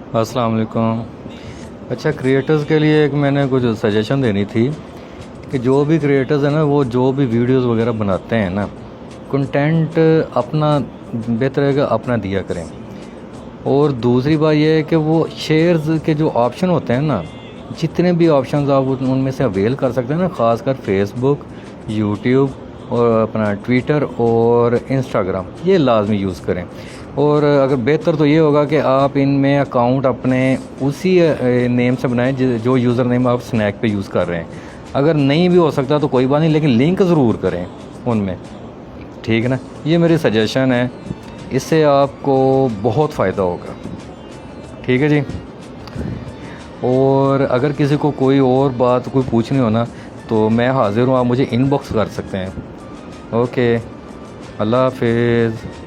अस्सलाम वालेकुम। अच्छा, क्रिएटर्स के लिए एक मैंने कुछ सजेशन देनी थी कि जो भी क्रिएटर्स हैं ना, वो जो भी वीडियोस वगैरह बनाते हैं ना, कंटेंट अपना बेहतर है कि अपना दिया करें। और दूसरी बात यह है कि वो शेयर्स के जो ऑप्शन होते हैं ना, जितने भी ऑप्शंस आप उनमें से अवेल कर सकते हैं ना, ख़ासकर फेसबुक, यूट्यूब और अपना ट्विटर और इंस्टाग्राम, ये लाजमी यूज़ करें। और अगर बेहतर तो ये होगा कि आप इनमें अकाउंट अपने उसी नेम से बनाएं जो यूज़र नेम आप स्नैक पे यूज़ कर रहे हैं। अगर नहीं भी हो सकता तो कोई बात नहीं, लेकिन लिंक ज़रूर करें उनमें, ठीक है ना। ये मेरी सजेशन है, इससे आपको बहुत फ़ायदा होगा, ठीक है जी। और अगर किसी को कोई और बात कोई पूछनी हो ना, तो मैं हाज़िर हूँ, आप मुझे इनबॉक्स कर सकते हैं। ओके, अल्लाह हाफिज़।